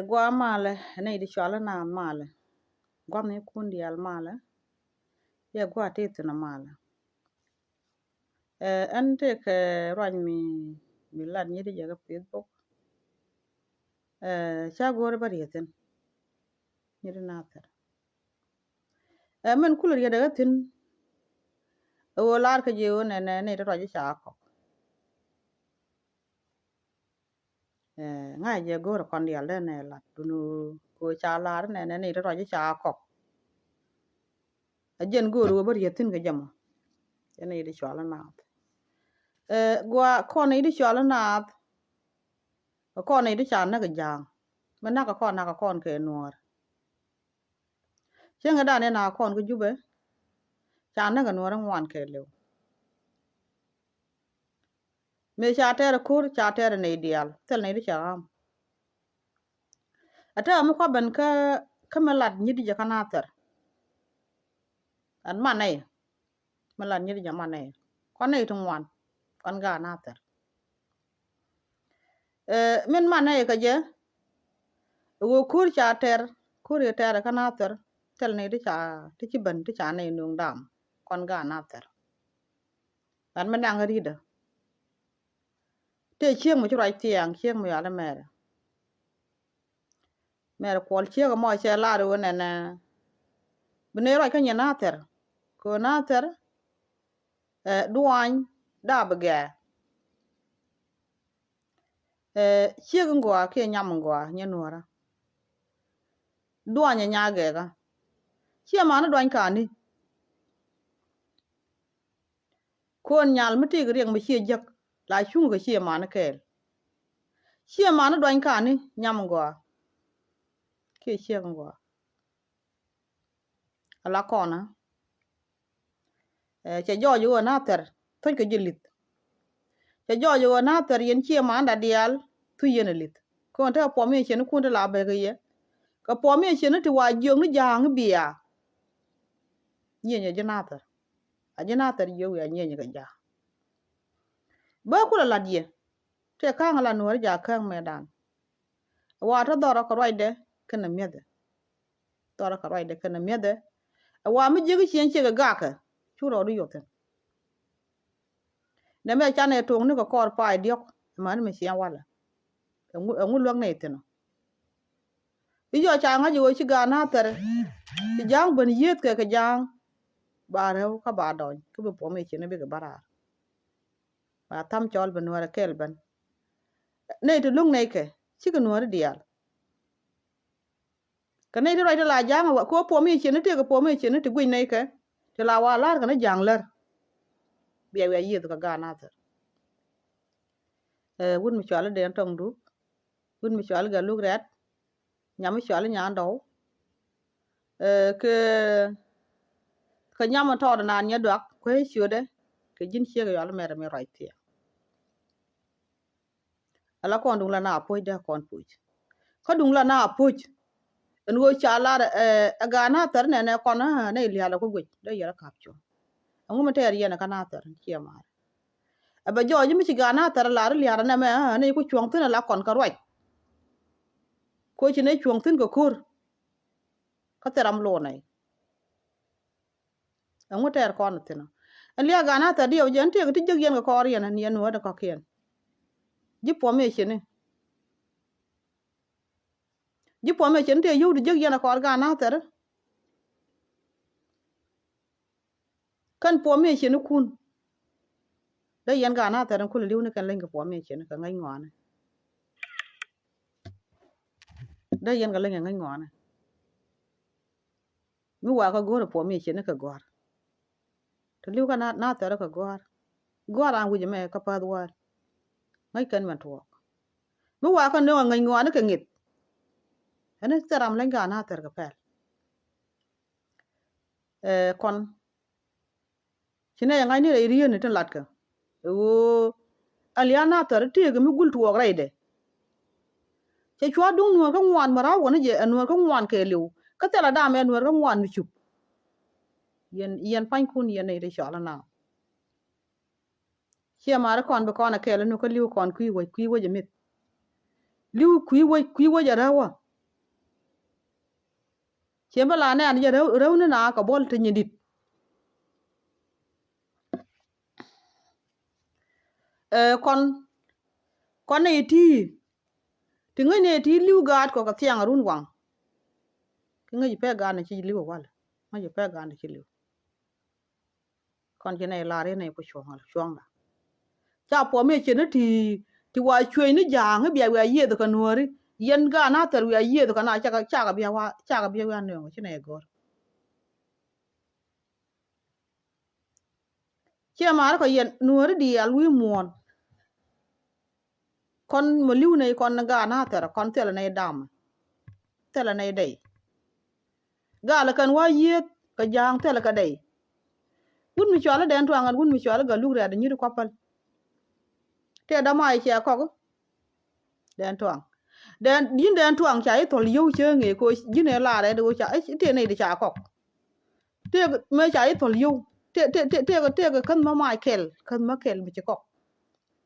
Gwa male ne idi chwala na male gwa me kundi al male ya gwa tete na male ante ke rwan mi lad nyidi jaga facebook cha gore bariyetin nyidi natar men kulur ya daga tin wo lar ke je wona ne to raji cha ko ngai je gore kondi al ne la dunu ko cha lar ne to raji cha ko ajen gore wo bariyetin ke jamo ne idi chwala na gwa ko ne idi chwala na ko ne idi cha na ga jang mana ka kon ke nuor chenga da ne na kon ku jube cha na ga nuor ngwan ke lew me cha tere kur cha tere ne ideal tel ne di cha am ata mu ko ben ka malat nyidi ja kanater an manay malat nyidi ja manay kon ne tu ngwan kon ga nater men manay ka je wo kur cha ter kur ye tere kanater tel ne di cha ti ci ben ti cha ne nung dam kon ga nater an menang rida te chieng mu ci roi tiang chieng mu ya la mere kwol chieng mo che la ru ne na bine roi ka nyana ter ko na ter duany da bege chieng ngwa ke nyam ngwa nyenora duanya nyage ga chia ma na duany ka ni kon nyal miti rieng mi chia jak la chung ga chia ma na kel chia ma na duany ka ni nyam ngwa ke chieng ngwa ala kona che jo yo na ter to ke jilit che jo yo na ter yen chia ma da dial tu yen lit ko ta po mi chen ku de la be ge ye ka po mi chen ti wa jong ni jang bia nye je na ter a je na ter yo ya nye ga ja ba ku la die te ka ngala no ja ka medan wa ta dora ko roi de kana mede dora ko roi de kana mede wa mi je chen che ga ka chu ro ru yoten ne me cha ne tong ni ko kor pa diok man me chen wala ngu luang ne teno bi jo cha nga jo chi ga na ter ti jang ben yet ke jang ba re ka ba don ku bi po me chen be ga bara ba tam chol ben wara kel ben ne to lung ne ke chi ga nuor dial ka ne to rai la jang wa ko po me chen te ko po me chen te gwi ne ke te la wa lar ka ne jang ler bi ya yet ka ga na ter wun mi chwala de tong du wun mi chwala ga lug ret nyam mi chwala nya ndo ke ka nyama to na nya dak ko chude ke jin che ga yalla mere me rai ti ala kon dung la na po de kon puch ko dung la na puch en wo cha la ga na ter ne kon ne li ala ko gwe de yara kap cho ngu ma ter yana kana ter che ma aba jo ji mi ci ga na ter la ri ara ne me ne ku chong tin la kon ka roi ko ci ne chong tin ko kur ka teram lo ne ngu ter kon tin en li ga na ter dio je en te ti jig yen ko ri na ni en wo de ko kien ji po me che ne ji po me chen te yu di jig yen ko ga na ter kan po me chen kun da yen ga na ter ku li ne kan len ko po me chen ka ngai ngwan da yen ga len ngai ngwan mi wa ka goro po me chen ka gor to li ga na ter ka gor an wu je me ka pa war ngai kan man to mi wa ka no ngai ngwan ka ngit ene teram len ga na ter ka pel kon chine ngai ni ri ni tin lat ka o aliana ter ti ga mi gul tuo rai de che chwa dung nuor ka ngwan mara wona je nuor ka ngwan ke liu ka tela da me nuor ka ngwan mi chup yen pan kun yen ne ri shala na che mara kon be kon ke no ka liu kon kui wo je mit liu kui wo ja rawa chemba la ne an ja raw ne na ka bol te nyidit kon ne ti tinga ne ti liu gat ko ka tiang run wang kinga ji pe ga na chi liu wal ma ji pe ga na chi liu kon je ne la re ne ko chuang la cha po me che ne ti wa chwe ni jang bia wa ye de ka nuori yen ga na tar wa ye de ka na cha ga bia wa ne ngo che ne gor che ma ko yen nuori di al wi mon kon mo liu ne kon ga na tar kon tele ne dam tele ne dei ga la kan wa ye ka jang tele ka dei gun mi chwala den twangan gun mi chwala ga lu ra de nyi ko pal te da mai che ko den twang den twang cha to liu che nge ko jine la re do cha te ne de cha ko te me cha to liu te kan ma mai kan ma kel mi che ko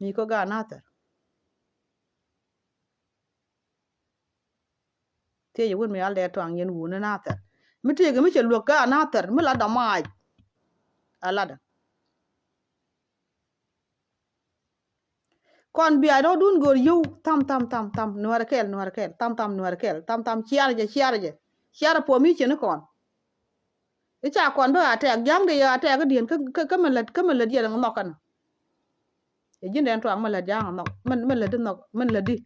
ni ko ga na tar te ye gun mi al de twang yen wu na tar mi te ga mi che lu ga na tar mi la da mai ala da kon bi ado dun gor yu tam nuar kel tam chiar po mi che ne kon e cha kon ba ate jam de ya ate ga dien ka man la dia ngok kan e jin den twang man la jang ngok man la de ngok man la di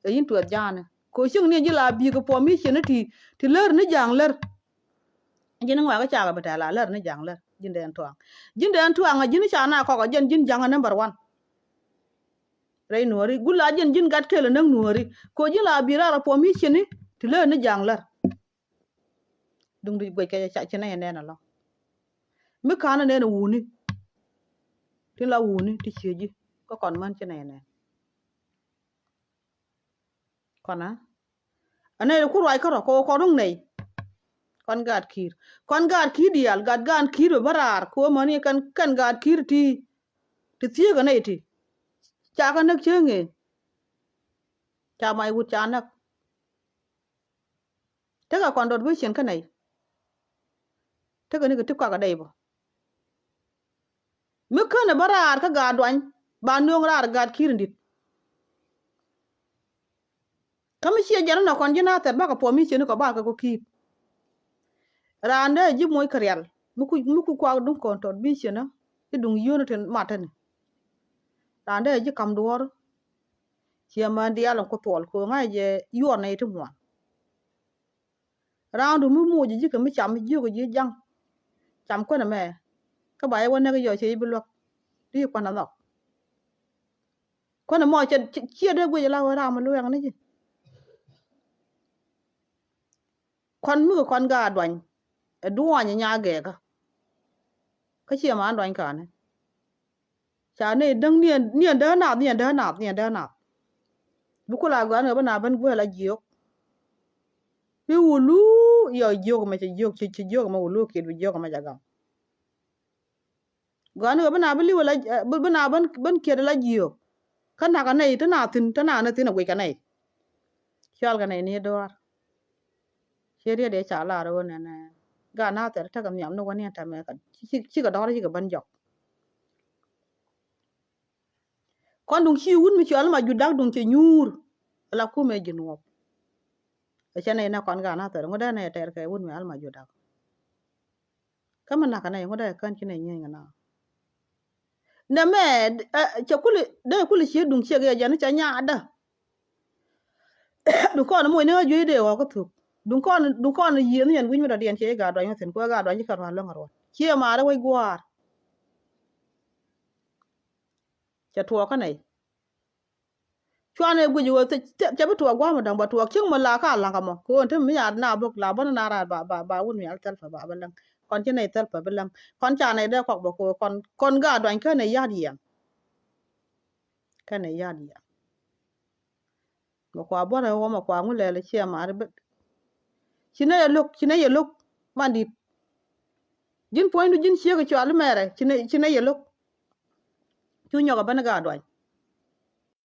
e yin tuot jane ko chung ne ji la bi ko po mi che ne ti ler ne jang ler jin ngwa ga cha ga bata la ler ne jang ler jin den twang a jin cha na ko ga jin jang number 1 rey nuori gula jin gat kele nang nuori ko jila birara po mi chini ti le ne janglar dung di gwe ke cha chene ne na lo mi kana ne wuni tin la wuni ti cheji ko kon man chene ne kona ane ku roi ko dung nei kon gad kir dial gad gan kir barar ko mani kan gad kir ti tie ga nei ti cha ka nak chenge cha mai wut cha nak te ga kon dot bi chen ka nei te ga ni ga tip ka ga dei bo mi kana barar ka ga dwan ba nong rar gad kir ndit kam chi jana na kon jina ter ba ka po mi chen ko ba ka ko ki rande ji moy karyal muku kwa dun kon tot bi chen na ti dung yono ten matan rande ji kam duor chi ma ndi ala ko tol ko ngai je yor nei tu mo randu mu ji ka mi cham ji ko ji jang cham ko na me ka ba wona ga yo che bi lok ri ko na no ko na mo che de go la wa ra ma lu yang ni ji kon mu ko kon ga dwan e duwa nya ge ka che ma dwan ka ne cha ne dang nien da na bu ko la ga ne ba na ban go la ji yo bi wulu yo yo ma che yo ma wulu ke bi yo ma jagam ganu ba na bi wala ba na ban ke la ji yo kana ka nei ta na tin na gwe ka nei chal ka nei ni dor cheria de cha la ro ne ne ga na ta ta kam nyam no wani ta me ka chi ka dor chi ka ban jok kon dung chi wun mi chal ma judak dung che nyur la ku me jinwo cha nei na kon ga na ta ngoda ne ter ka wun mi al ma judak kama na ka nei ngoda kan chi nei nyen na na me cha kuli chi dung che ga jan cha nya da du kon mo ne ju de wa ko tu du kon yi ne yan win mi da den che ga do yan sen ko ga do ni ka ma lo ngaro che ma da wai gwar cha tuo ka nei chwane guji wo cha bi tuo gwa ma dang ba tuo king ma la ka la ka mo ko te mi ya na bok la bon na ra ba wun mi al tel fa ba lang kon che nei tel fa ba lang kon cha nei de ko ba ko kon ga do ka nei ya di yan ka nei ya di yan ma kwa bo ra wo ma kwa ngu le le che ma re chine ye luk mandi jin point jin che ko chwal mere chine ye luk tu nyoga ban ga do